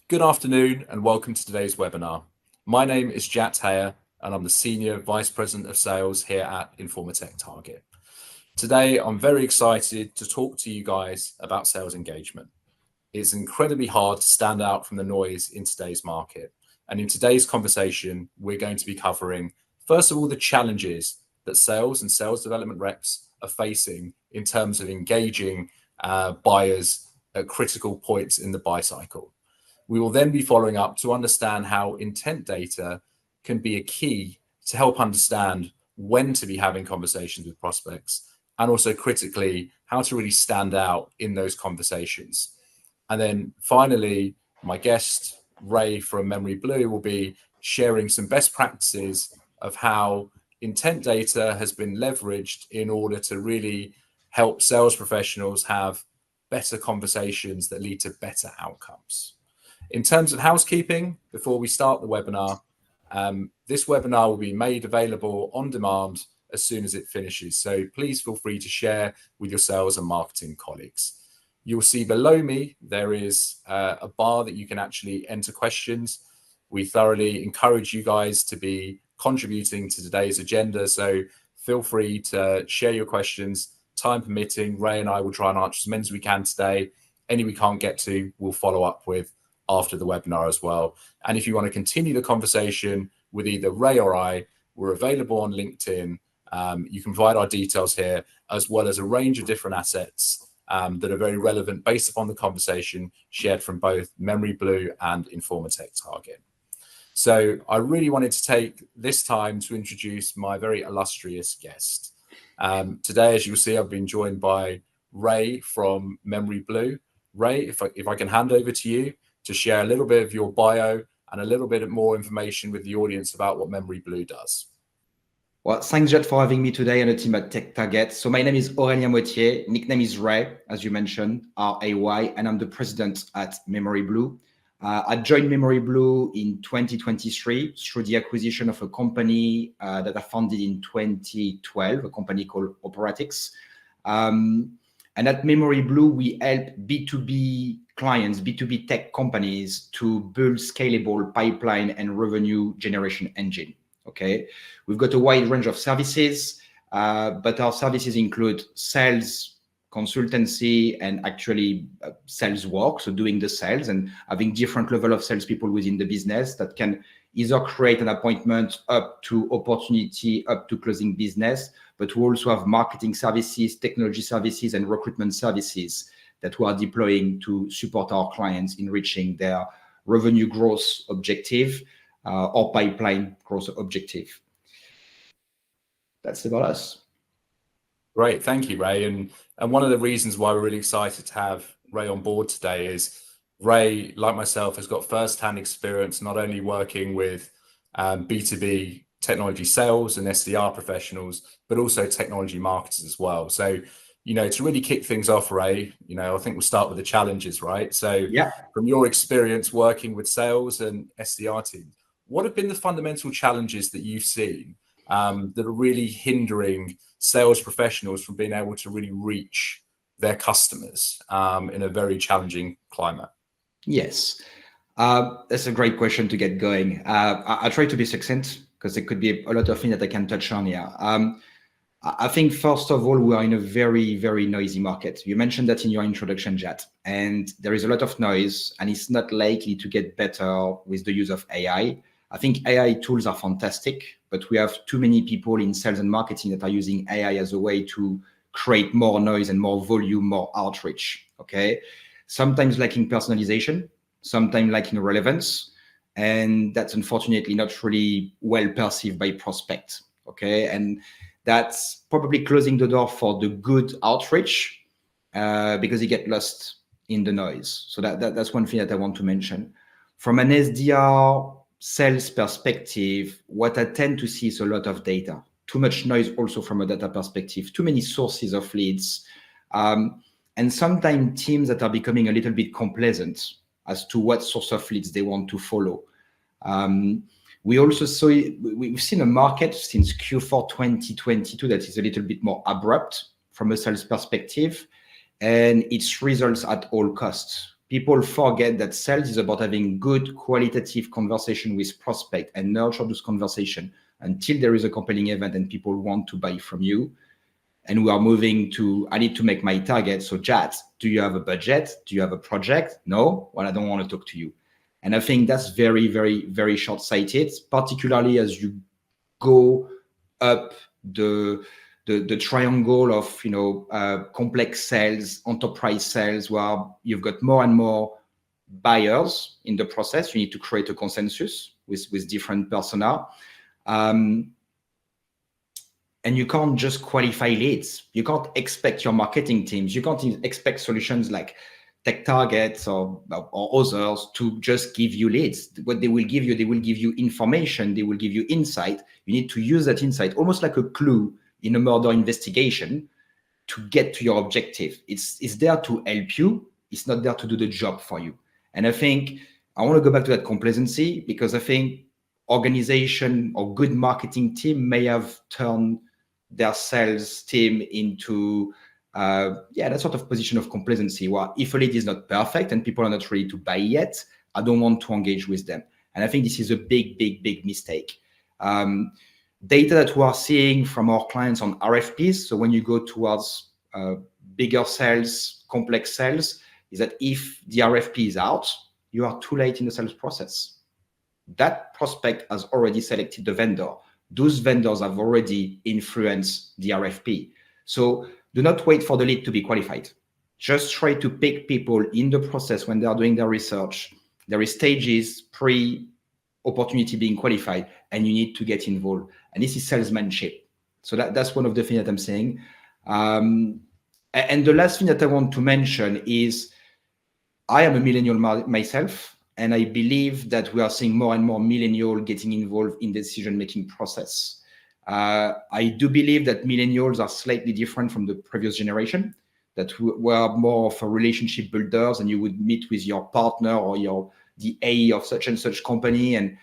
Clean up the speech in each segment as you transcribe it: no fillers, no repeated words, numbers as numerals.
Good afternoon and welcome to today's webinar. My name is Jat Hayer and I'm the Senior Vice President of Sales here at Informa TechTarget. Today, I'm very excited to talk to you guys about sales engagement. It's incredibly hard to stand out from the noise in today's market. And in today's conversation, we're going to be covering, first of all, the challenges that sales and sales development reps are facing in terms of engaging buyers at critical points in the buy cycle. We will then be following up to understand how intent data can be a key to help understand when to be having conversations with prospects, and also critically, how to really stand out in those conversations. And then finally, my guest, Ray from memoryBlue, will be sharing some best practices of how intent data has been leveraged in order to really help sales professionals have better conversations that lead to better outcomes. In terms of housekeeping, before we start the webinar, this webinar will be made available on demand as soon as it finishes. So please feel free to share with your sales and marketing colleagues. You'll see below me, there is a bar that you can actually enter questions. We thoroughly encourage you guys to be contributing to today's agenda. So feel free to share your questions, time permitting. Ray and I will try and answer as many as we can today. Any we can't get to, we'll follow up with after the webinar as well. And if you want to continue the conversation with either Ray or I, we're available on LinkedIn. You can provide our details here, as well as a range of different assets that are very relevant based upon the conversation shared from both memoryBlue and Informa TechTarget. So I really wanted to take this time to introduce my very illustrious guest. Today, as you'll see, I've been joined by Ray from memoryBlue. Ray, if I can hand over to you to share a little bit of your bio and a little bit more information with the audience about what memoryBlue does. Well, thanks, Jat, for having me today on the team at TechTarget. So my name is Aurelien Mottier, nickname is Ray, as you mentioned, R-A-Y, and I'm the president at memoryBlue. I joined memoryBlue in 2023 through the acquisition of a company that I founded in 2012, a company called Operatics. And at memoryBlue, we help B2B clients, B2B tech companies to build scalable pipeline and revenue generation engine. Okay, we've got a wide range of services, but our services include sales, consultancy, and actually sales work. So doing the sales and having different level of salespeople within the business that can either create an appointment up to opportunity, up to closing business, but we also have marketing services, technology services, and recruitment services that we are deploying to support our clients in reaching their revenue growth objective or pipeline growth objective. That's about us. Great, thank you, Ray. And one of the reasons why we're really excited to have Ray on board today is Ray, like myself, has got first-hand experience not only working with B2B technology sales and SDR professionals, but also technology marketers as well. So, to really kick things off, Ray, I think we'll start with the challenges, right? So yeah, from your experience working with sales and SDR teams, what have been the fundamental challenges that you've seen that are really hindering sales professionals from being able to really reach their customers in a very challenging climate? Yes, that's a great question to get going. I try to be succinct because there could be a lot of things that I can touch on here. I think, first of all, we are in a very, very noisy market. You mentioned that in your introduction, Jat, and there is a lot of noise, and it's not likely to get better with the use of AI. I think AI tools are fantastic, but we have too many people in sales and marketing that are using AI as a way to create more noise and more volume, more outreach, okay? Sometimes lacking personalization, sometimes lacking relevance, and that's unfortunately not really well perceived by prospects, okay? And that's probably closing the door for the good outreach because you get lost in the noise. So that's one thing that I want to mention. From an SDR sales perspective, what I tend to see is a lot of data, too much noise also from a data perspective, too many sources of leads, and sometimes teams that are becoming a little bit complacent as to what source of leads they want to follow. We also saw, we've seen a market since Q4 2022 that is a little bit more abrupt from a sales perspective, and it's results at all costs. people forget that sales is about having good qualitative conversation with prospect and nurture those conversation until there is a compelling event and people want to buy from you. And we are moving to, I need to make my target. So Jat, do you have a budget? Do you have a project? No? Well, I don't want to talk to you. And I think that's very, very, very short-sighted, particularly as you go up the triangle of complex sales, enterprise sales, where you've got more and more buyers in the process. You need to create a consensus with different persona. And you can't just qualify leads. You can't expect your marketing teams. You can't expect solutions like TechTarget or others to just give you leads. What they will give you information. They will give you insight. You need to use that insight almost like a clue in a murder investigation to get to your objective. It's there to help you. It's not there to do the job for you. And I think I want to go back to that complacency, because I think organization or good marketing team may have turned their sales team into that sort of position of complacency, where if a lead is not perfect and people are not ready to buy yet, I don't want to engage with them. And I think this is a big, big, big mistake. Data that we are seeing from our clients on RFPs, so when you go towards bigger sales, complex sales, is that if the RFP is out, you are too late in the sales process. That prospect has already selected the vendor. Those vendors have already influenced the RFP. So do not wait for the lead to be qualified. Just try to pick people in the process when they are doing their research. There is stages pre-opportunity being qualified, and you need to get involved. And this is salesmanship. So that's one of the things that I'm saying. And the last thing that I want to mention is I am a millennial myself. And I believe that we are seeing more and more millennials getting involved in the decision-making process. I do believe that millennials are slightly different from the previous generation, that were more of a relationship builders, and you would meet with your partner or the A of such and such company and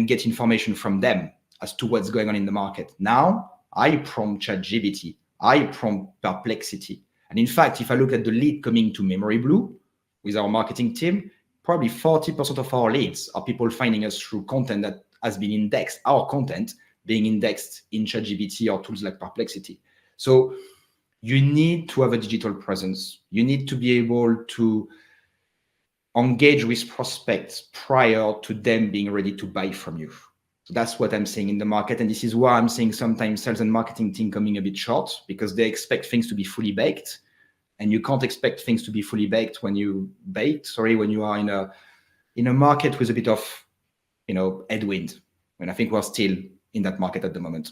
get information from them as to what's going on in the market. Now, I prompt ChatGPT, I prompt Perplexity. And in fact, if I look at the lead coming to memoryBlue with our marketing team, probably 40% of our leads are people finding us through content that has been indexed, our content being indexed in ChatGPT or tools like Perplexity. So you need to have a digital presence. You need to be able to engage with prospects prior to them being ready to buy from you. So that's what I'm seeing in the market. And this is why I'm seeing sometimes sales and marketing team coming a bit short, because they expect things to be fully baked. And you can't expect things to be fully baked when you are in a market with a bit of, headwind. And I think we're still in that market at the moment.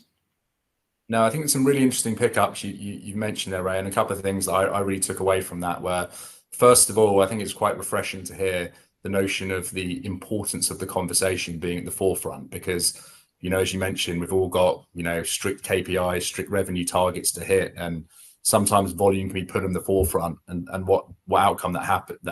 No, I think it's some really interesting pickups you mentioned there, Ray, and a couple of things that I really took away from that were, first of all, I think it's quite refreshing to hear the notion of the importance of the conversation being at the forefront, because, as you mentioned, we've all got, strict KPIs, strict revenue targets to hit, and sometimes volume can be put in the forefront, and what outcome that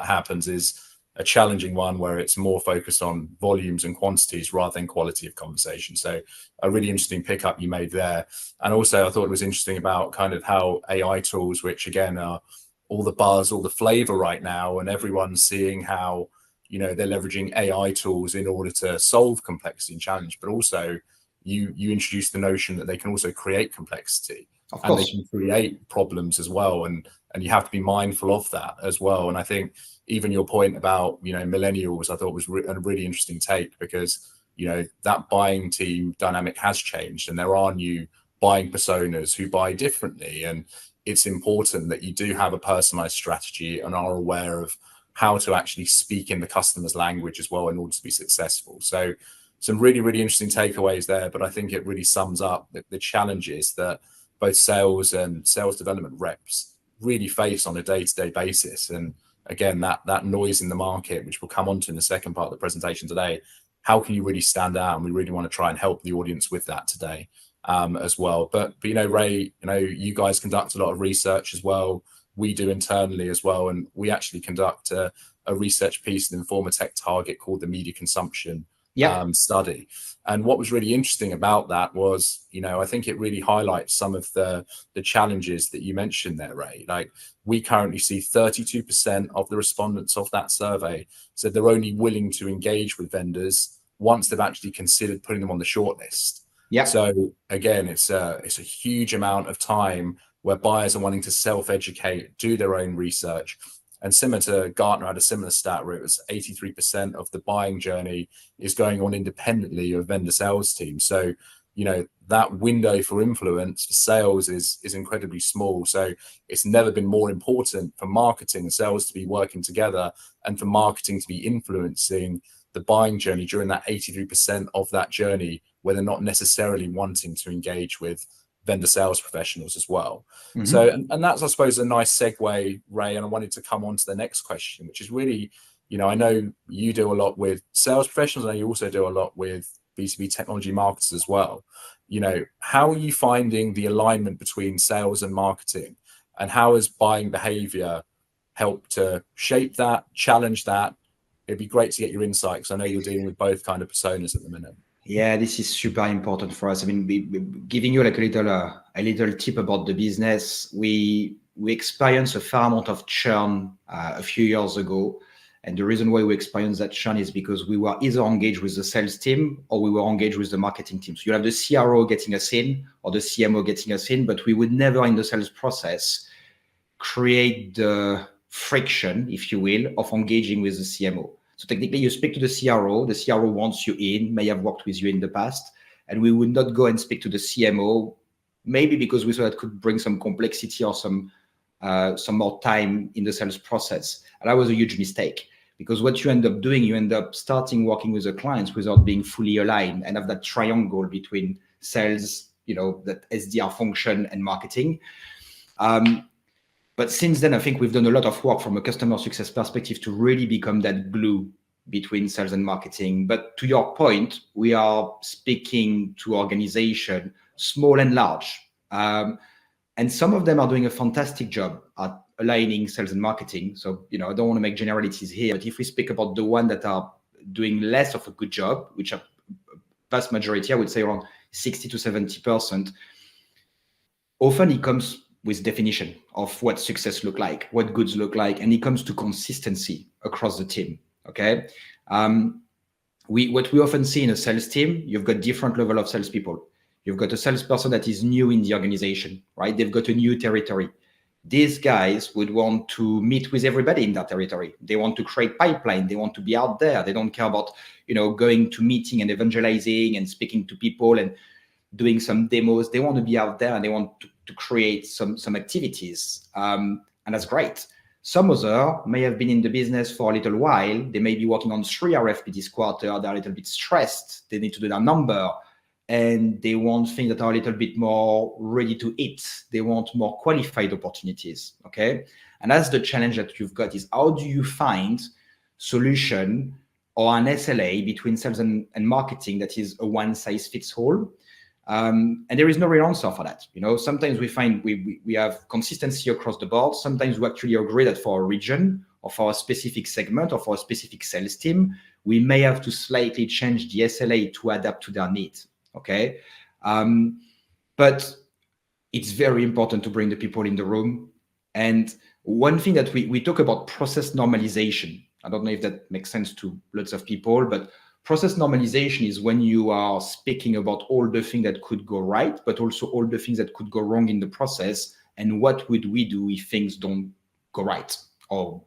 happens is a challenging one where it's more focused on volumes and quantities rather than quality of conversation. So a really interesting pickup you made there. And also I thought it was interesting about kind of how AI tools, which again are all the buzz, all the flavor right now, and everyone's seeing how, they're leveraging AI tools in order to solve complexity and challenge, but also you introduce the notion that they can also create complexity. And they can create problems as well, and you have to be mindful of that as well. And I think even your point about millennials, I thought was a really interesting take, because that buying team dynamic has changed, and there are new buying personas who buy differently, and it's important that you do have a personalized strategy and are aware of how to actually speak in the customer's language as well in order to be successful. So some really, really interesting takeaways there, but I think it really sums up the challenges that both sales and sales development reps really face on a day-to-day basis. And again, that noise in the market, which we'll come on to in the second part of the presentation today, how can you really stand out? And we really want to try and help the audience with that today as well. But Ray, you guys conduct a lot of research as well. We do internally as well. And we actually conduct a research piece in Informa TechTarget called the Media Consumption Yeah. study. And what was really interesting about that was, I think it really highlights some of the challenges that you mentioned there, Ray. Like, we currently see 32% of the respondents of that survey said they're only willing to engage with vendors once they've actually considered putting them on the shortlist. Yeah. So again, it's a huge amount of time where buyers are wanting to self-educate, do their own research. And similar to Gartner had a similar stat where it was 83% of the buying journey is going on independently of vendor sales team. So, that window for influence for sales is incredibly small. So it's never been more important for marketing and sales to be working together, and for marketing to be influencing the buying journey during that 83% of that journey, where they're not necessarily wanting to engage with vendor sales professionals as well. Mm-hmm. So, and that's, I suppose, a nice segue, Ray, and I wanted to come on to the next question, which is really, I know you do a lot with sales professionals, and you also do a lot with B2B technology marketers as well. How are you finding the alignment between sales and marketing, and how has buying behavior helped to shape that, challenge that? It'd be great to get your insight, because I know you're dealing with both kind of personas at the minute. Yeah, this is super important for us. I mean, giving you like a little tip about the business. We experienced a fair amount of churn a few years ago, and the reason why we experienced that churn is because we were either engaged with the sales team or we were engaged with the marketing team. So you have the CRO getting us in or the CMO getting us in, but we would never in the sales process create the friction, if you will, of engaging with the CMO. So technically you speak to the CRO wants you in, may have worked with you in the past, and we would not go and speak to the CMO, maybe because we thought that could bring some complexity or some more time in the sales process. And that was a huge mistake, because what you end up doing, you end up starting working with the clients without being fully aligned and have that triangle between sales, that SDR function and marketing. But since then, I think we've done a lot of work from a customer success perspective to really become that glue between sales and marketing. But to your point, we are speaking to organizations, small and large. And some of them are doing a fantastic job at aligning sales and marketing. So, I don't want to make generalities here, but if we speak about the ones that are doing less of a good job, which are vast majority, I would say around 60 to 70%, often it comes with definition of what success look like, what goods look like, and it comes to consistency across the team. Okay, what we often see in a sales team, you've got different level of salespeople. You've got a salesperson that is new in the organization, right? They've got a new territory. These guys would want to meet with everybody in that territory. They want to create pipeline. They want to be out there. They don't care about, going to meeting and evangelizing and speaking to people and doing some demos. They want to be out there and they want to create some activities. And that's great. Some other may have been in the business for a little while. They may be working on 3 RFP this quarter. They're a little bit stressed. They need to do their number. And they want things that are a little bit more ready to eat. They want more qualified opportunities, okay? And that's the challenge that you've got, is how do you find solution or an SLA between sales and marketing that is a one-size-fits-all? And there is no real answer for that. Sometimes we find we have consistency across the board. Sometimes we actually agree that for a region or for a specific segment or for a specific sales team, we may have to slightly change the SLA to adapt to their needs. Okay. But it's very important to bring the people in the room. And one thing that we talk about, process normalization. I don't know if that makes sense to lots of people, but process normalization is when you are speaking about all the things that could go right, but also all the things that could go wrong in the process. And what would we do if things don't go right? Or,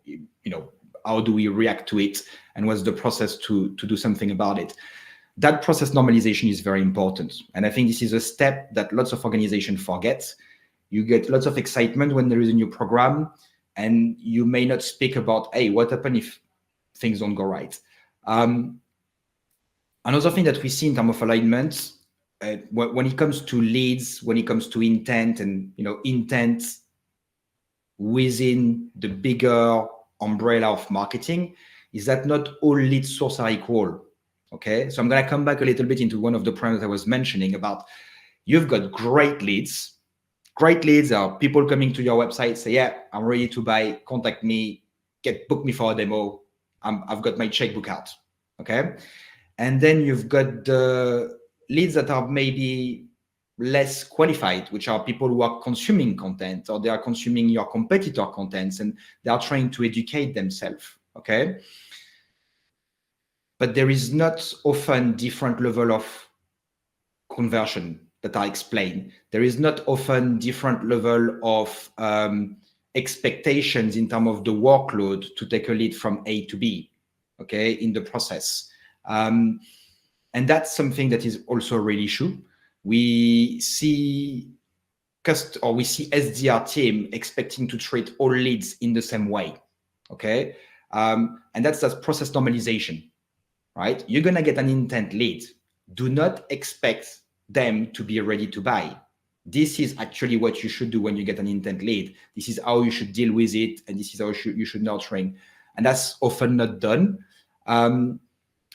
how do we react to it? And what's the process to do something about it? That process normalization is very important. And I think this is a step that lots of organizations forget. You get lots of excitement when there is a new program, and you may not speak about, hey, what happens if things don't go right? Another thing that we see in terms of alignment, when it comes to leads, when it comes to intent and intent within the bigger umbrella of marketing, is that not all lead sources are equal. Okay, so I'm going to come back a little bit into one of the points I was mentioning about, you've got great leads. Great leads are people coming to your website, say, yeah, I'm ready to buy, contact me, book me for a demo. I've got my checkbook out. Okay. And then you've got the leads that are maybe less qualified, which are people who are consuming content, or they are consuming your competitor contents and they are trying to educate themselves. Okay. But there is not often different level of conversion that are explained. There is not often different level of expectations in terms of the workload to take a lead from A to B, okay, in the process. And that's something that is also a real issue. We see SDR team expecting to treat all leads in the same way, okay? And that's process normalization, right? You're gonna get an intent lead. Do not expect them to be ready to buy. This is actually what you should do when you get an intent lead. This is how you should deal with it, and this is how you should nurturing. And that's often not done.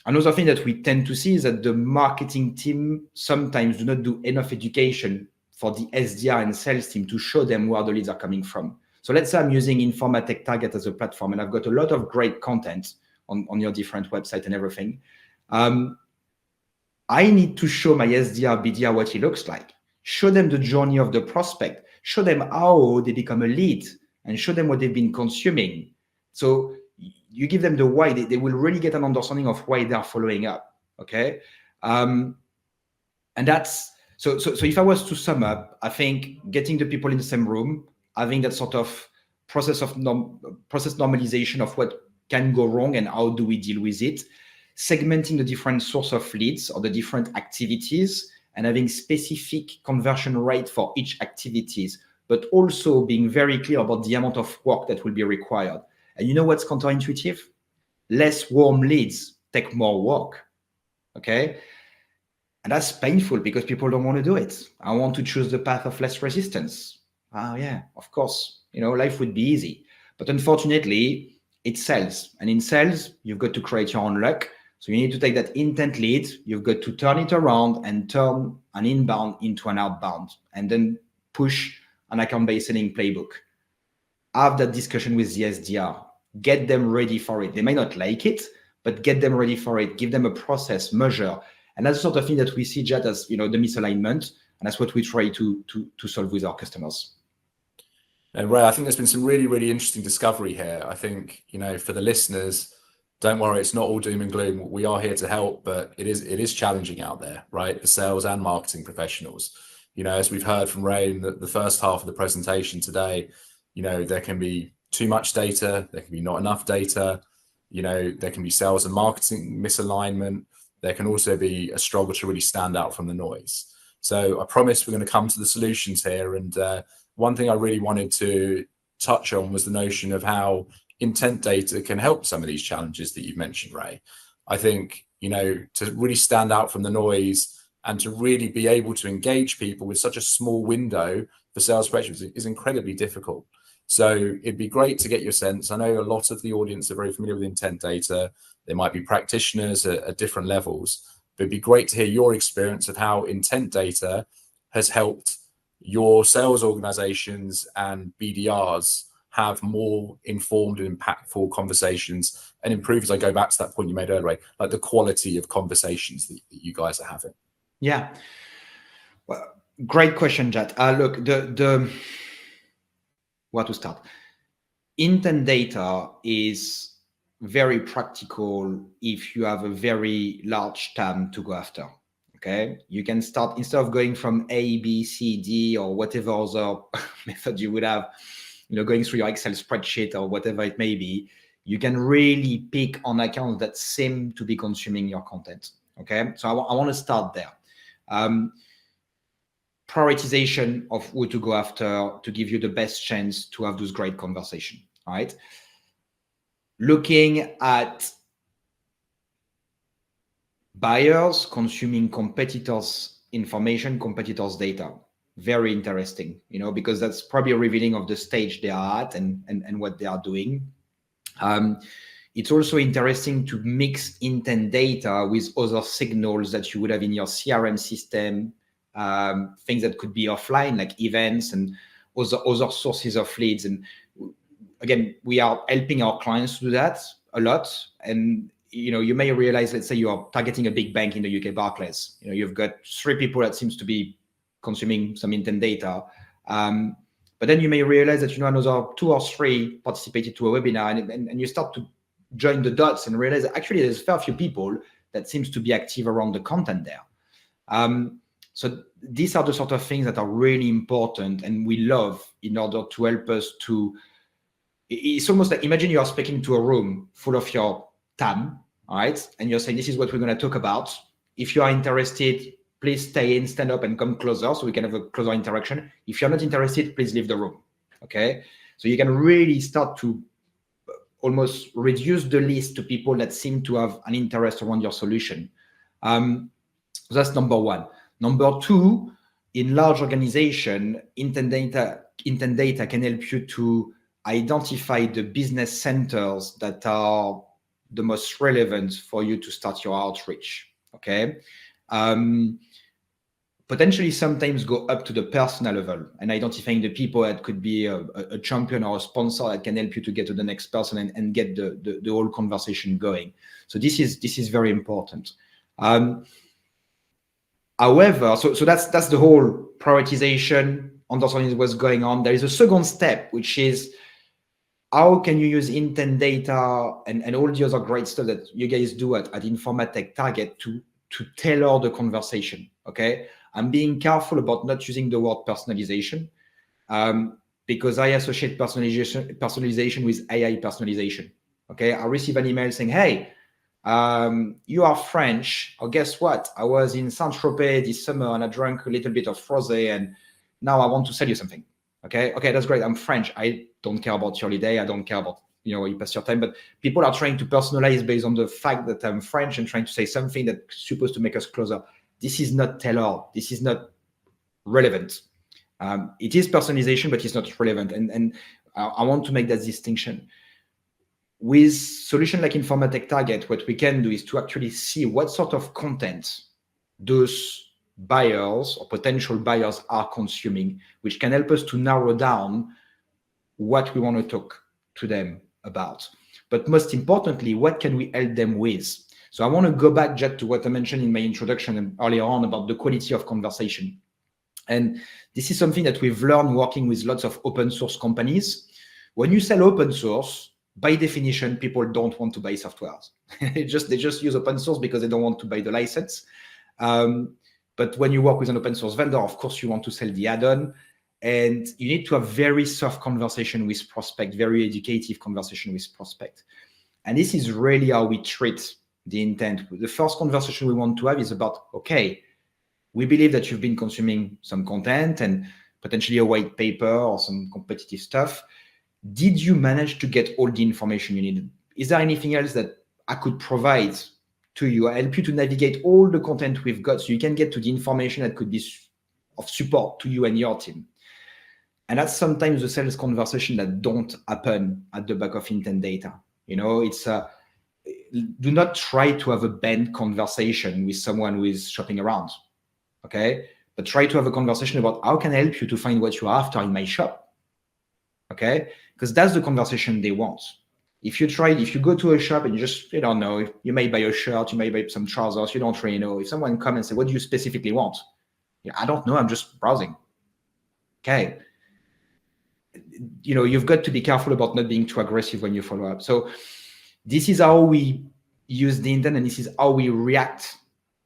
Another thing that we tend to see is that the marketing team sometimes do not do enough education for the SDR and sales team to show them where the leads are coming from. So let's say I'm using Informa TechTarget as a platform, and I've got a lot of great content on your different website and everything. I need to show my SDR, BDR what he looks like, show them the journey of the prospect, show them how they become a lead, and show them what they've been consuming. So you give them the why, they will really get an understanding of why they are following up, okay? And that's, so if I was to sum up, I think getting the people in the same room, having that sort of process normalization of what can go wrong and how do we deal with it, segmenting the different source of leads or the different activities, and having specific conversion rate for each activities, but also being very clear about the amount of work that will be required. And you know what's counterintuitive? Less warm leads take more work, okay? And that's painful because people don't want to do it. I want to choose the path of less resistance. Oh yeah, of course, life would be easy. But unfortunately, it's sales. And in sales, you've got to create your own luck. So you need to take that intent lead, you've got to turn it around and turn an inbound into an outbound, and then push an account-based selling playbook. Have that discussion with the SDR, get them ready for it. They may not like it, but get them ready for it. Give them a process, measure. And that's the sort of thing that we see, Jat, as the misalignment. And that's what we try to solve with our customers. And Ray, I think there's been some really, really interesting discovery here. I think, for the listeners, don't worry, it's not all doom and gloom. We are here to help, but it is challenging out there, right? For sales and marketing professionals. As we've heard from Ray in the first half of the presentation today, there can be too much data, there can be not enough data, there can be sales and marketing misalignment. There can also be a struggle to really stand out from the noise. So I promise we're going to come to the solutions here. And one thing I really wanted to touch on was the notion of how intent data can help some of these challenges that you've mentioned, Ray. I think, to really stand out from the noise and to really be able to engage people with such a small window for sales professionals is incredibly difficult. So it'd be great to get your sense. I know a lot of the audience are very familiar with intent data. They might be practitioners at different levels, but it'd be great to hear your experience of how intent data has helped your sales organizations and BDRs have more informed and impactful conversations and improve, as I go back to that point you made earlier, like the quality of conversations that you guys are having. Yeah. Well, great question, Jat. Look, where to start? Intent data is very practical if you have a very large TAM to go after. Okay, you can start, instead of going from A, B, C, D, or whatever other method you would have, going through your Excel spreadsheet or whatever it may be, you can really pick on accounts that seem to be consuming your content. Okay, so I want to start there. Prioritization of who to go after to give you the best chance to have those great conversations. All right. Looking at buyers consuming competitors' information, competitors' data. Very interesting, because that's probably a revealing of the stage they are at and what they are doing. It's also interesting to mix intent data with other signals that you would have in your CRM system, things that could be offline, like events and other sources of leads. And again, we are helping our clients to do that a lot. And you may realize, let's say you are targeting a big bank in the UK, Barclays. You've got 3 people that seems to be consuming some intent data. But then you may realize that another 2 or 3 participated to a webinar, and you start to join the dots and realize that actually there's a fair few people that seems to be active around the content there. So these are the sort of things that are really important and we love in order to help us to. It's almost like, imagine you are speaking to a room full of your TAM, all right? And you're saying, this is what we're going to talk about. If you are interested, please stay in, stand up and come closer so we can have a closer interaction. If you're not interested, please leave the room, okay? So you can really start to almost reduce the list to people that seem to have an interest around your solution. So that's number 1. Number 2, in large organization, intent data can help you to identify the business centers that are the most relevant for you to start your outreach, okay? Potentially sometimes go up to the personal level and identifying the people that could be a champion or a sponsor that can help you to get to the next person and get the whole conversation going. So this is very important. However, so that's the whole prioritization, understanding what's going on. There is a second step, which is how can you use intent data and all the other great stuff that you guys do at Informa TechTarget to tailor the conversation, okay? I'm being careful about not using the word personalization because I associate personalization with AI personalization, okay? I receive an email saying, hey, you are French. Oh, guess what? I was in Saint-Tropez this summer and I drank a little bit of rosé and now I want to sell you something. Okay, that's great. I'm French. I don't care about your holiday. I don't care about where you pass your time. But people are trying to personalize based on the fact that I'm French and trying to say something that's supposed to make us closer. This is not tailored. This is not relevant. It is personalization, but it's not relevant. And I want to make that distinction. With solution like Informa TechTarget, what we can do is to actually see what sort of content those buyers or potential buyers are consuming, which can help us to narrow down what we want to talk to them about. But most importantly, what can we help them with? So I want to go back, Jat, to what I mentioned in my introduction and earlier on about the quality of conversation. And this is something that we've learned working with lots of open source companies. When you sell open source, by definition, people don't want to buy software. They just use open source because they don't want to buy the license. But when you work with an open source vendor, of course, you want to sell the add-on and you need to have very soft conversation with prospect, very educative conversation with prospect. And this is really how we treat the intent. The first conversation we want to have is about, okay, we believe that you've been consuming some content and potentially a white paper or some competitive stuff. Did you manage to get all the information you needed? Is there anything else that I could provide to you, help you to navigate all the content we've got so you can get to the information that could be of support to you and your team? And that's sometimes the sales conversation that don't happen at the back of intent data. It's do not try to have a bent conversation with someone who is shopping around, okay? But try to have a conversation about how can I help you to find what you're after in my shop, okay? Because that's the conversation they want. If you go to a shop and you just, don't know, you may buy a shirt, you may buy some trousers, you don't really know. If someone comes and say, what do you specifically want? I don't know, I'm just browsing. Okay. You've got to be careful about not being too aggressive when you follow up. So this is how we use the intent and this is how we react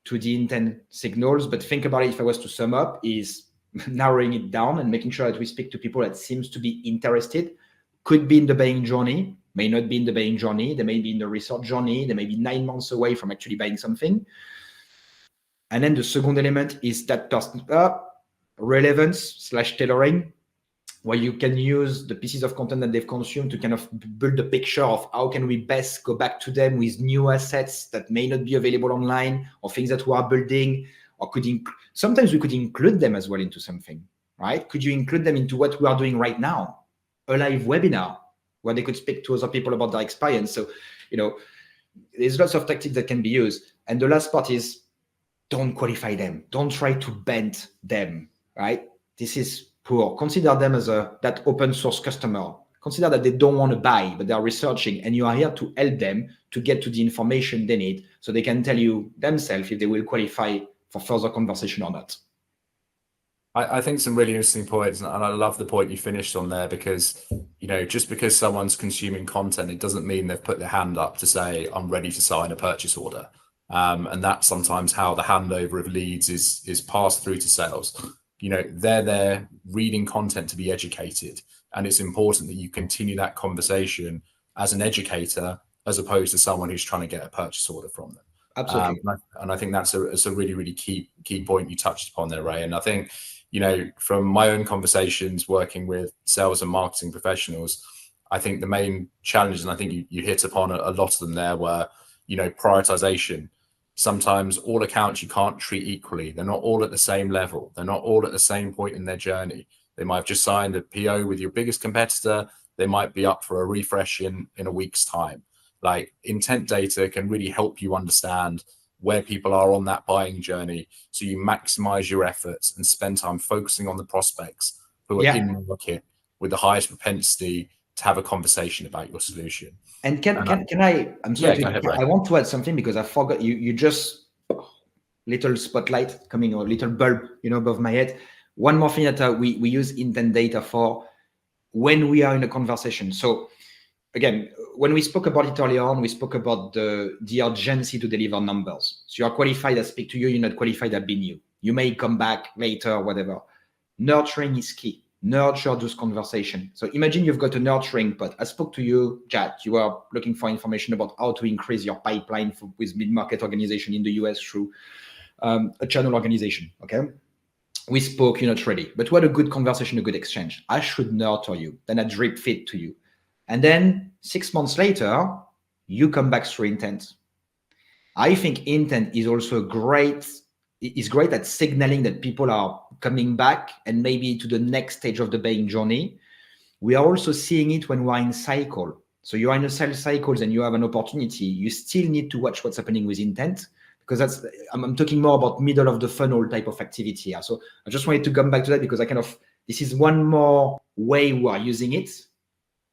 to the intent signals. But think about it, if I was to sum up, is narrowing it down and making sure that we speak to people that seems to be interested, could be in the buying journey, may not be in the buying journey, they may be in the research journey, they may be 9 months away from actually buying something. And then the second element is that relevance / tailoring, where you can use the pieces of content that they've consumed to kind of build a picture of how can we best go back to them with new assets that may not be available online or things that we are building, or sometimes we could include them as well into something, right? Could you include them into what we are doing right now? A live webinar where they could speak to other people about their experience. So, there's lots of tactics that can be used. And the last part is don't qualify them. Don't try to bend them, right? This is poor. Consider them as that open source customer. consider that they don't want to buy, but they're researching, and you are here to help them to get to the information they need so they can tell you themselves if they will qualify for further conversation or not. I think some really interesting points, and I love the point you finished on there, because, you know, just because someone's consuming content, it doesn't mean they've put their hand up to say, I'm ready to sign a purchase order. And that's sometimes how the handover of leads is passed through to sales. You know, they're there reading content to be educated, and it's important that you continue that conversation as an educator as opposed to someone who's trying to get a purchase order from them. Absolutely. And I think that's a really, really key point you touched upon there, Ray. And I think, you know, from my own conversations working with sales and marketing professionals, I think the main challenge, and I think you hit upon a lot of them there, were, you know, prioritization. Sometimes all accounts you can't treat equally. They're not all at the same level. They're not all at the same point in their journey. They might have just signed a PO with your biggest competitor. They might be up for a refresh in a week's time. Like, intent data can really help you understand where people are on that buying journey, so you maximize your efforts and spend time focusing on the prospects who are in market with the highest propensity to have a conversation about your solution. And can I, I'm sorry, I want to add something, because I forgot, you just, little spotlight coming, or little bulb, you know, above my head. One more thing that we use intent data for when we are in a conversation. So again, when we spoke about it earlier on, we spoke about the urgency to deliver numbers. So you're qualified, I speak to you, you're not qualified, I've been you. You may come back later, whatever. Nurturing is key. Nurture those conversations. So imagine you've got a nurturing pod. I spoke to you, Jat. You are looking for information about how to increase your pipeline with mid-market organization in the US through a channel organization. Okay. We spoke, you're not ready, but what a good conversation, a good exchange. I should nurture you. Then I drip feed to you. And then 6 months later, you come back through intent. I think intent is also great at signaling that people are coming back and maybe to the next stage of the buying journey. We are also seeing it when we're in cycle. So you are in a sales cycles and you have an opportunity. You still need to watch what's happening with intent, because I'm talking more about middle of the funnel type of activity here. So I just wanted to come back to that, because this is one more way we are using it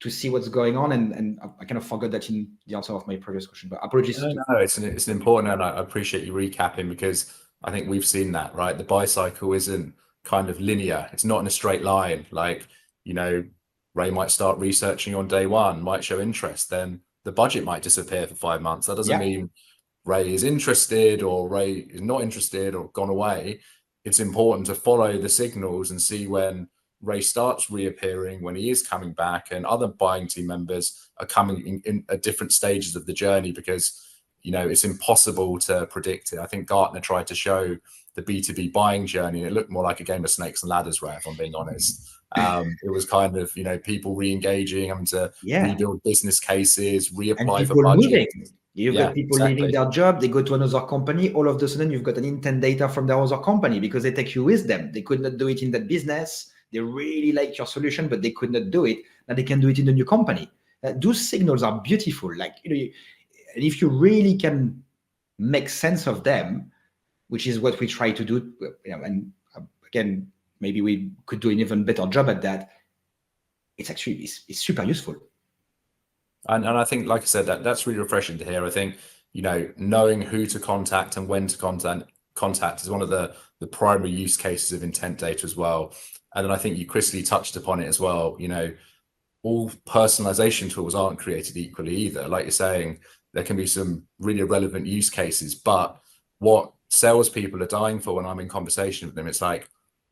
to see what's going on, and I kind of forgot that in the answer of my previous question, but apologies. No, it's an important, and I appreciate you recapping, because I think we've seen that, right? The buy cycle isn't kind of linear. It's not in a straight line. Like, you know, Ray might start researching on day one, might show interest, then the budget might disappear for 5 months. That doesn't mean Ray is interested or Ray is not interested or gone away. It's important to follow the signals and see when Ray starts reappearing, when he is coming back, and other buying team members are coming in at different stages of the journey, because, you know, it's impossible to predict it. I think Gartner tried to show the B2B buying journey, and it looked more like a game of snakes and ladders, Ray, if I'm being honest. It was kind of, you know, people re-engaging, having to rebuild business cases, reapply for budget. You've got people leaving their job, they go to another company, all of a sudden you've got an intent data from their other company because they take you with them. They could not do it in that business. They really like your solution, but they could not do it. Now they can do it in the new company. Those signals are beautiful. Like, you know, and if you really can make sense of them, which is what we try to do, you know, and again, maybe we could do an even better job at that. It's actually, it's super useful. And I think, like I said, that's really refreshing to hear. I think, you know, knowing who to contact and when to contact is one of the primary use cases of intent data as well. And then I think you crisply touched upon it as well. You know, all personalization tools aren't created equally either. Like you're saying, there can be some really relevant use cases, but what salespeople are dying for when I'm in conversation with them, it's like,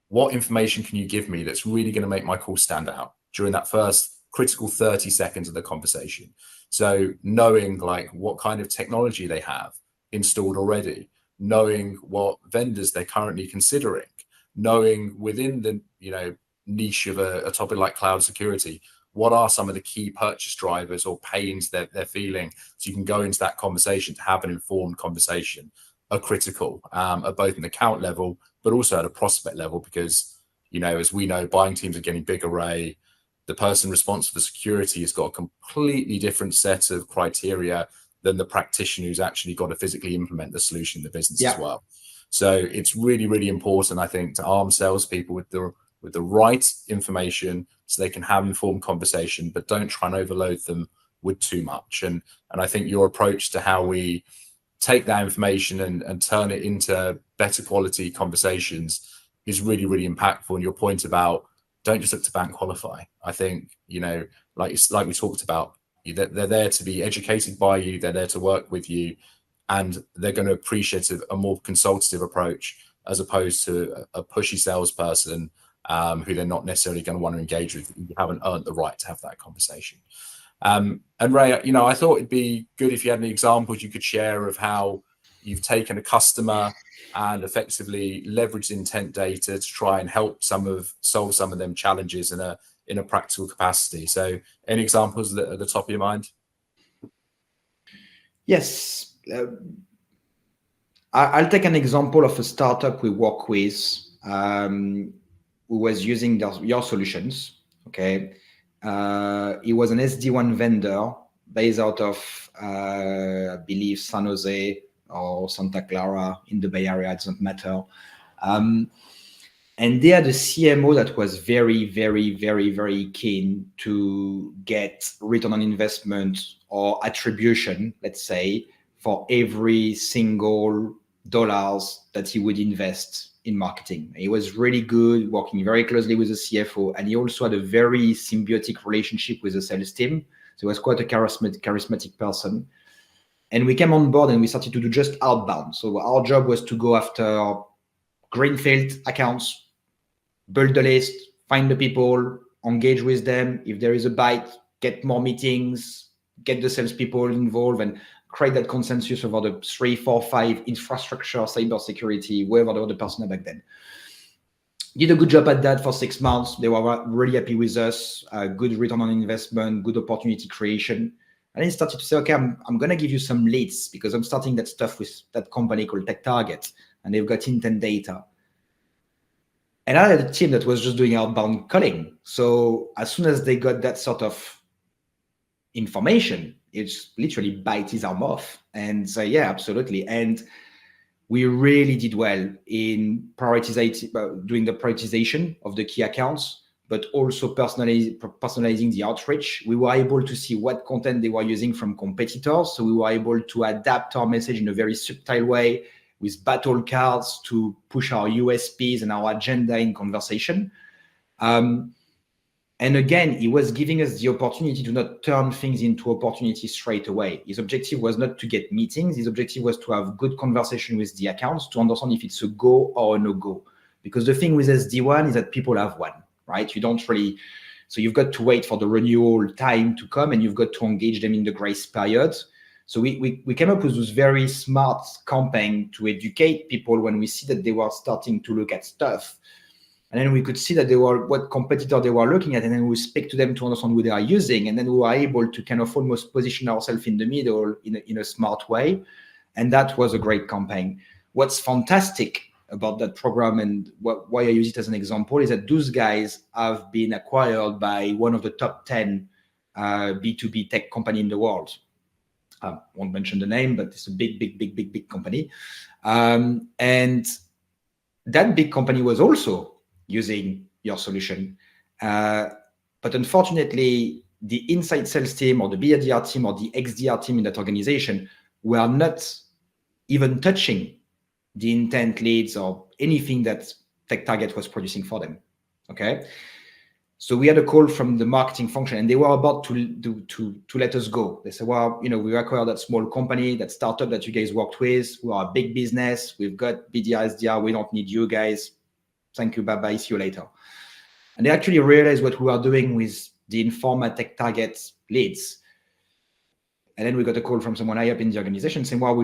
what information can you give me that's really going to make my call stand out during that first critical 30 seconds of the conversation? So knowing like what kind of technology they have installed already, knowing what vendors they're currently considering, knowing within the, you know, niche of a topic like cloud security, what are some of the key purchase drivers or pains that they're feeling, so you can go into that conversation to have an informed conversation, are critical at both an account level but also at a prospect level, because, you know, as we know, buying teams are getting bigger. Ray, the person responsible for security has got a completely different set of criteria than the practitioner who's actually got to physically implement the solution in the business as well. So it's really, really important, I think, to arm salespeople with the with the right information so they can have informed conversation, but don't try and overload them with too much. And I think your approach to how we take that information and turn it into better quality conversations is really, really impactful. And your point about don't just look to bank qualify. I think, like we talked about, they're there to be educated by you, they're there to work with you, and they're going to appreciate a more consultative approach as opposed to a pushy salesperson who they're not necessarily going to want to engage with. You haven't earned the right to have that conversation. And Ray, I thought it'd be good if you had any examples you could share of how you've taken a customer and effectively leveraged intent data to try and help solve some of them challenges in a practical capacity. So any examples at the top of your mind? Yes. I'll take an example of a startup we work with who was using your solutions. Okay. It was an SD1 vendor based out of, I believe, San Jose or Santa Clara in the Bay Area. It doesn't matter. And they had a CMO that was very, very, very, very keen to get return on investment or attribution, let's say, for every single dollars that he would invest in marketing. He was really good, working very closely with the CFO, and he also had a very symbiotic relationship with the sales team. So he was quite a charismatic person. And we came on board and we started to do just outbound. So our job was to go after greenfield accounts, build the list, find the people, engage with them. If there is a bite, get more meetings, get the salespeople involved, and create that consensus over the 3, 4, 5 infrastructure, cybersecurity, wherever the other person back then. Did a good job at that for 6 months. They were really happy with us, good return on investment, good opportunity creation. And then started to say, okay, I'm going to give you some leads because I'm starting that stuff with that company called TechTarget, and they've got intent data. And I had a team that was just doing outbound calling. So as soon as they got that sort of information, it's literally bite his arm off and say, yeah, absolutely. And we really did well in doing the prioritization of the key accounts, but also personalizing the outreach. We were able to see what content they were using from competitors. So we were able to adapt our message in a very subtle way with battle cards to push our USPs and our agenda in conversation. And again, he was giving us the opportunity to not turn things into opportunities straight away. His objective was not to get meetings. His objective was to have good conversation with the accounts to understand if it's a go or a no-go. Because the thing with SD1 is that people have one, right? You don't really, so you've got to wait for the renewal time to come and you've got to engage them in the grace period. So we came up with this very smart campaign to educate people when we see that they were starting to look at stuff. And then we could see that what competitor they were looking at, and then we speak to them to understand who they are using. And then we were able to kind of almost position ourselves in the middle in a smart way. And that was a great campaign. What's fantastic about that program and why I use it as an example is that those guys have been acquired by one of the top 10 B2B tech company in the world. I won't mention the name, but it's a big company. And that big company was also using your solution. But unfortunately, the inside sales team or the BDR team or the XDR team in that organization were not even touching the intent leads or anything that TechTarget was producing for them. Okay. So we had a call from the marketing function and they were about to let us go. They said, well, we acquired that small company, that startup that you guys worked with. We are a big business. We've got BDR, SDR. We don't need you guys. Thank you. Bye-bye. See you later. And they actually realized what we were doing with the Informa TechTarget leads. And then we got a call from someone high up in the organization saying, well, we're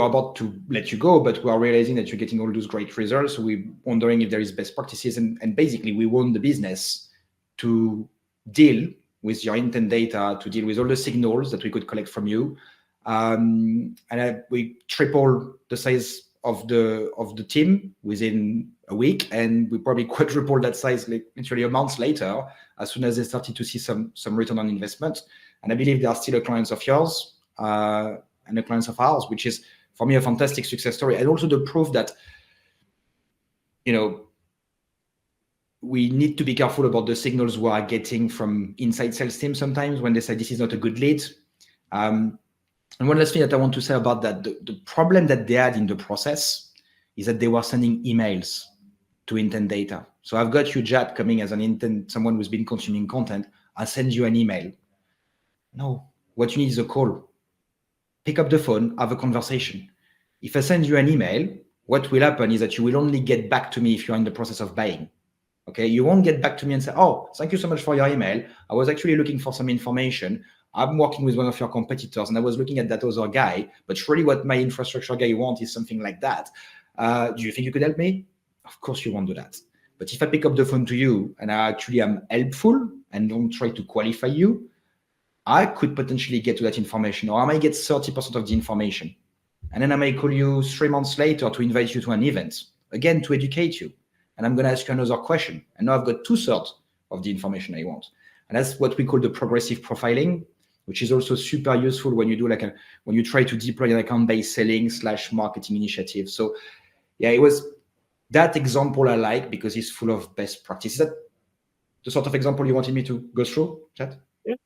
about to let you go, but we are realizing that you're getting all those great results. So we're wondering if there is best practices. And basically, we won the business to deal with your intent data, to deal with all the signals that we could collect from you. We tripled the size of the team within a week, and we probably quadrupled that size literally a month later, as soon as they started to see some return on investment. And I believe they are still a clients of yours and a clients of ours, which is for me a fantastic success story, and also the proof that we need to be careful about the signals we are getting from inside sales teams sometimes when they say this is not a good lead. And one last thing that I want to say about that, the problem that they had in the process is that they were sending emails to intent data. So I've got you, Jat, coming as an intent, someone who's been consuming content. I'll send you an email. No, what you need is a call. Pick up the phone, have a conversation. If I send you an email, what will happen is that you will only get back to me if you're in the process of buying. Okay, you won't get back to me and say, oh, thank you so much for your email. I was actually looking for some information. I'm working with one of your competitors and I was looking at that other guy, but really what my infrastructure guy wants is something like that. Do you think you could help me? Of course you won't do that. But if I pick up the phone to you and I actually am helpful and don't try to qualify you, I could potentially get to that information, or I might get 30% of the information. And then I may call you 3 months later to invite you to an event, again, to educate you. And I'm going to ask you another question. And now I've got 2/3 of the information I want. And that's what we call the progressive profiling, which is also super useful when you do when you try to deploy an account-based selling / marketing initiative. So yeah, it was that example I like because it's full of best practice. Is that the sort of example you wanted me to go through, Chad? Yeah,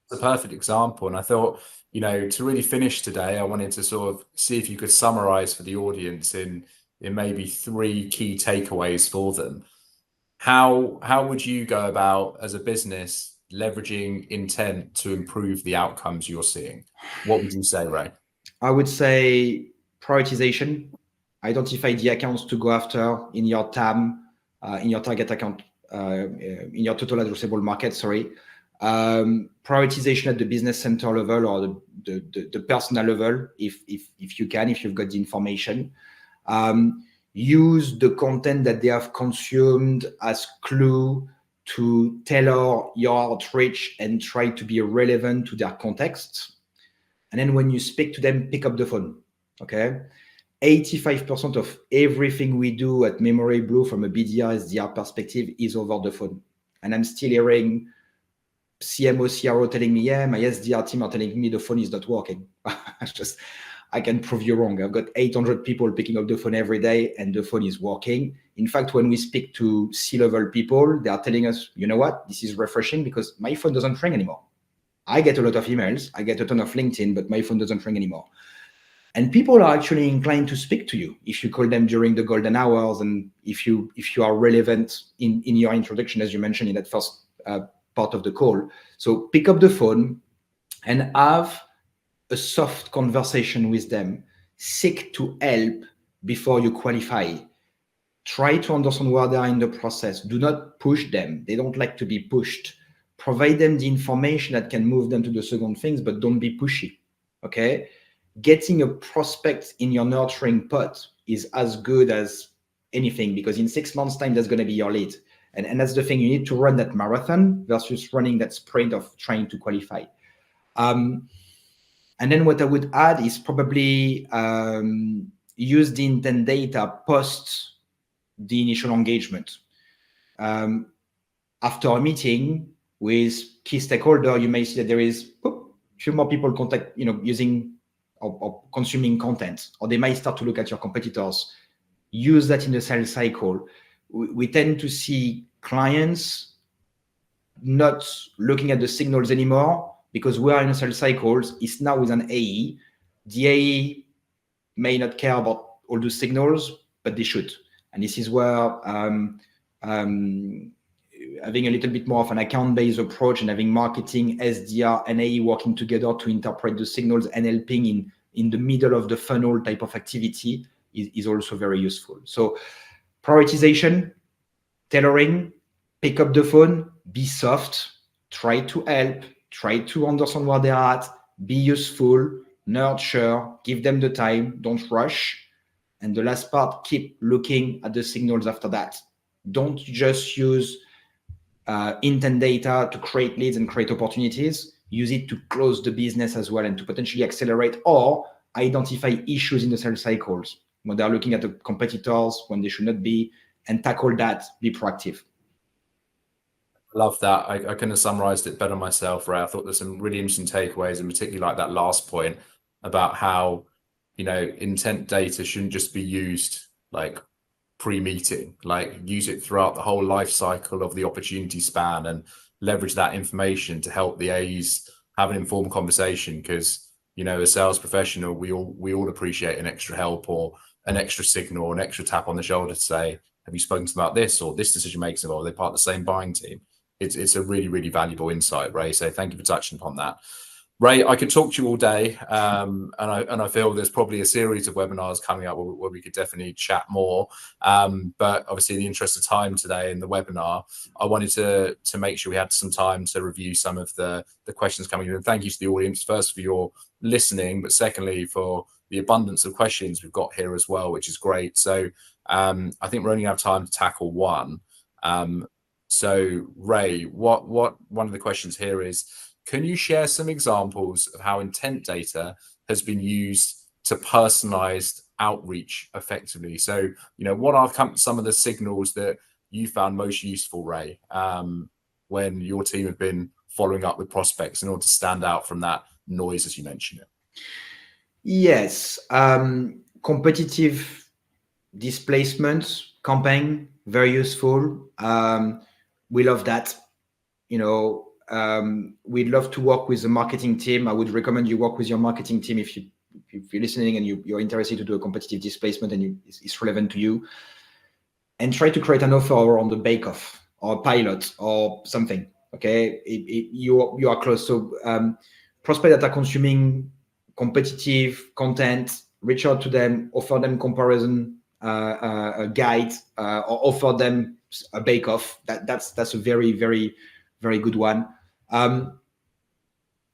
it's a perfect example. And I thought, to really finish today, I wanted to sort of see if you could summarize for the audience in maybe 3 key takeaways for them. How would you go about as a business leveraging intent to improve the outcomes you're seeing? What would you say, Ray? I would say prioritization. Identify the accounts to go after in your TAM, in your target account, in your total addressable market, sorry. Prioritization at the business center level or the personal level, if you can, if you've got the information. Use the content that they have consumed as clue to tailor your outreach and try to be relevant to their context. And then when you speak to them, pick up the phone, okay? 85% of everything we do at memoryBlue from a BDR, SDR perspective is over the phone. And I'm still hearing CMO, CRO telling me, yeah, my SDR team are telling me the phone is not working. I can prove you wrong. I've got 800 people picking up the phone every day and the phone is working. In fact, when we speak to C-level people, they are telling us, you know what, this is refreshing because my phone doesn't ring anymore. I get a lot of emails, I get a ton of LinkedIn, but my phone doesn't ring anymore. And people are actually inclined to speak to you if you call them during the golden hours and if you are relevant in your introduction, as you mentioned in that first part of the call. So pick up the phone and have a soft conversation with them. Seek to help before you qualify. Try to understand where they are in the process. Do not push them. They don't like to be pushed. Provide them the information that can move them to the second things, but don't be pushy, okay? Getting a prospect in your nurturing pot is as good as anything because in 6 months' time, that's going to be your lead. And that's the thing. You need to run that marathon versus running that sprint of trying to qualify. And then what I would add is probably use the intent data post the initial engagement. After a meeting with key stakeholder, you may see that there is a few more people using or consuming content, or they might start to look at your competitors. Use that in the sales cycle. We tend to see clients not looking at the signals anymore because we are in a sales cycles. It's now with an AE. The AE may not care about all those signals, but they should. And this is where having a little bit more of an account-based approach and having marketing, SDR, and AE working together to interpret the signals and helping in the middle of the funnel type of activity is also very useful. So prioritization, tailoring, pick up the phone, be soft, try to help, try to understand where they're at, be useful, nurture, give them the time, don't rush. And the last part, keep looking at the signals after that. Don't just use intent data to create leads and create opportunities. Use it to close the business as well and to potentially accelerate or identify issues in the sales cycles when they're looking at the competitors, when they should not be, and tackle that, be proactive. Love that. I couldn't have summarized it better myself, Ray. I thought there's some really interesting takeaways, and particularly like that last point about how, intent data shouldn't just be used like pre-meeting, like use it throughout the whole life cycle of the opportunity span and leverage that information to help the A's have an informed conversation. Because, you know, as sales professional, we all appreciate an extra help or an extra signal, an extra tap on the shoulder to say, have you spoken to them about this, or this decision makes, or are they part of the same buying team? It's a really, really valuable insight, Ray. So thank you for touching upon that. Ray, I could talk to you all day, and I feel there's probably a series of webinars coming up where we could definitely chat more. But obviously, in the interest of time today in the webinar, I wanted to make sure we had some time to review some of the questions coming in. And thank you to the audience, first for your listening, but secondly for the abundance of questions we've got here as well, which is great. So I think we're only going to have time to tackle one. So Ray, what one of the questions here is, can you share some examples of how intent data has been used to personalized outreach effectively? So, you know, what are some of the signals that you found most useful, Ray, when your team have been following up with prospects in order to stand out from that noise, as you mentioned it? Yes, competitive displacement campaign, very useful. We love that. You know, we'd love to work with the marketing team. I would recommend you work with your marketing team if you're listening and you're interested to do a competitive displacement and it's relevant to you, and try to create an offer on the bake-off or pilot or something. Okay, you are close. So prospects that are consuming competitive content, reach out to them, offer them comparison guide, or offer them a bake-off. That's a very, very, very good one. And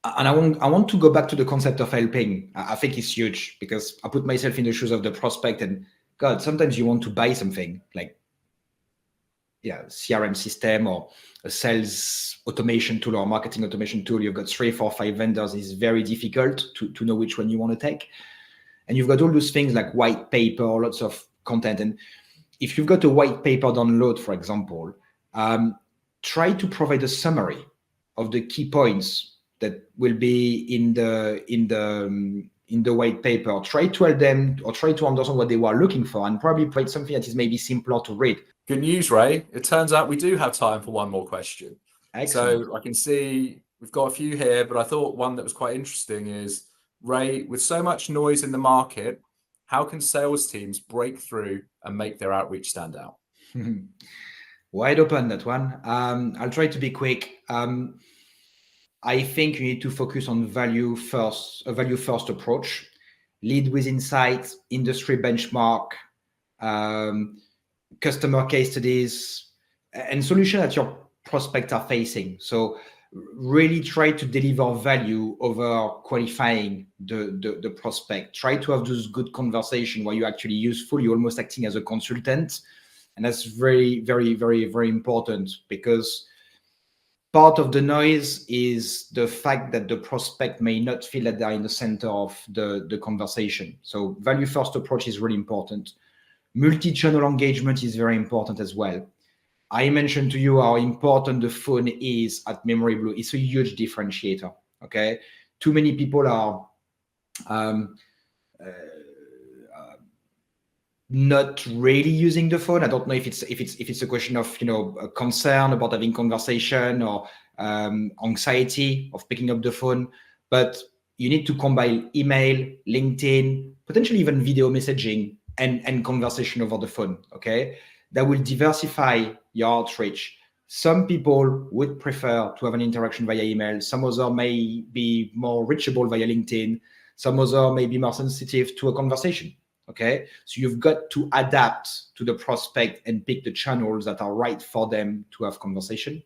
I want to go back to the concept of helping. I think it's huge, because I put myself in the shoes of the prospect, and God, sometimes you want to buy something like, yeah, CRM system or a sales automation tool or marketing automation tool. You've got 3, 4, 5 vendors. It's very difficult to know which one you want to take. And you've got all those things like white paper, lots of content. And if you've got a white paper download, for example, try to provide a summary of the key points that will be in the white paper. Try to help them, or try to understand what they were looking for, and probably provide something that is maybe simpler to read. Good news, Ray. It turns out we do have time for one more question. Excellent. So I can see we've got a few here, but I thought one that was quite interesting is, Ray, with so much noise in the market, how can sales teams break through and make their outreach stand out? Wide open, that one. I'll try to be quick. I think you need to focus on a value first approach. Lead with insights, industry benchmark, customer case studies, and solutions that your prospects are facing. So really try to deliver value over qualifying the prospect. Try to have those good conversations where you're actually useful. You're almost acting as a consultant. And that's very, very, very, very important, because part of the noise is the fact that the prospect may not feel that they're in the center of the conversation. So value first approach is really important. Multi-channel engagement is very important as well. I mentioned to you how important the phone is at memoryBlue. It's a huge differentiator. Okay, too many people are not really using the phone. I don't know if it's a question of, you know, a concern about having conversation, or anxiety of picking up the phone, but you need to combine email, LinkedIn, potentially even video messaging and conversation over the phone. Okay, that will diversify your outreach. Some people would prefer to have an interaction via email. Some others may be more reachable via LinkedIn. Some others may be more sensitive to a conversation. Okay, so you've got to adapt to the prospect and pick the channels that are right for them to have conversation.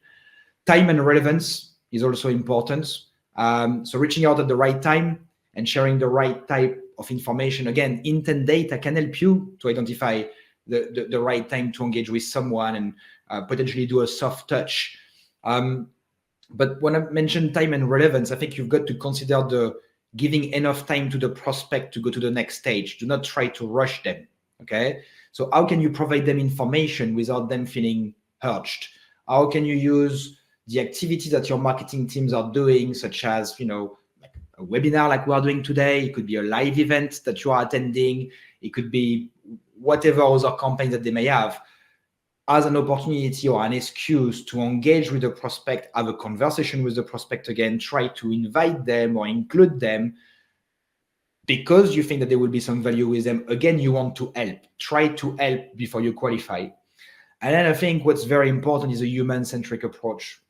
Time and relevance is also important. So reaching out at the right time and sharing the right type of information. Again, intent data can help you to identify the right time to engage with someone and potentially do a soft touch. But when I mentioned time and relevance, I think you've got to consider the giving enough time to the prospect to go to the next stage. Do not try to rush them. Okay, so how can you provide them information without them feeling urged? How can you use the activities that your marketing teams are doing, such as, you know, like a webinar like we are doing today? It could be a live event that you are attending. It could be whatever other campaign that they may have, as an opportunity or an excuse to engage with the prospect, have a conversation with the prospect again, try to invite them or include them because you think that there will be some value with them. Again, you want to help. Try to help before you qualify. And then I think what's very important is a human-centric approach.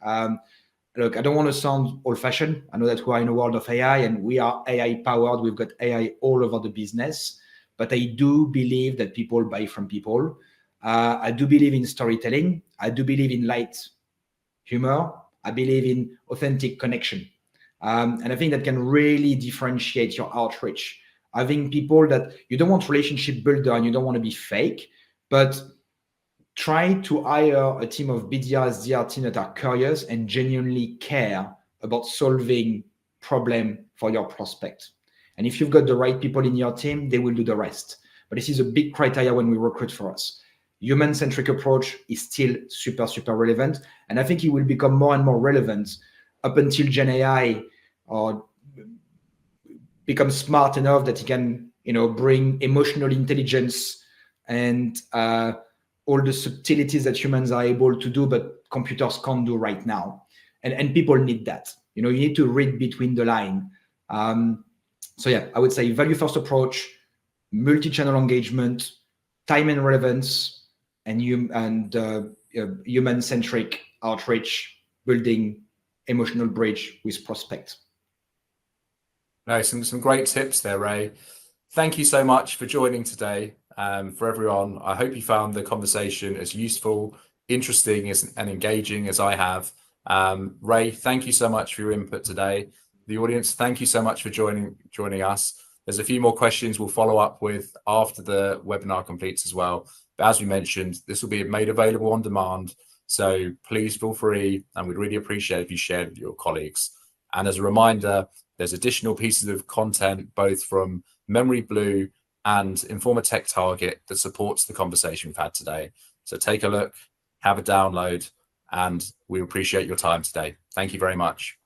Look, I don't want to sound old-fashioned. I know that we're in a world of AI and we are AI-powered. We've got AI all over the business. But I do believe that people buy from people. I do believe in storytelling. I do believe in light humor. I believe in authentic connection. And I think that can really differentiate your outreach. Having people that you don't want relationship builder and you don't want to be fake, but try to hire a team of BDR, SDR team that are curious and genuinely care about solving problem for your prospect. And if you've got the right people in your team, they will do the rest. But this is a big criteria when we recruit for us. Human-centric approach is still super, super relevant. And I think it will become more and more relevant up until Gen AI or becomes smart enough that it can, bring emotional intelligence and all the subtleties that humans are able to do, but computers can't do right now. And people need that. You need to read between the line. So yeah, I would say value-first approach, multi-channel engagement, time and relevance, and human-centric outreach, building emotional bridge with prospect. No, some great tips there, Ray. Thank you so much for joining today. For everyone, I hope you found the conversation as useful, interesting, and engaging as I have. Ray, thank you so much for your input today. The audience, thank you so much for joining us. There's a few more questions we'll follow up with after the webinar completes as well. But as we mentioned, this will be made available on demand. So please feel free, and we'd really appreciate if you shared with your colleagues. And as a reminder, there's additional pieces of content, both from memoryBlue and Informa TechTarget, that supports the conversation we've had today. So take a look, have a download, and we appreciate your time today. Thank you very much.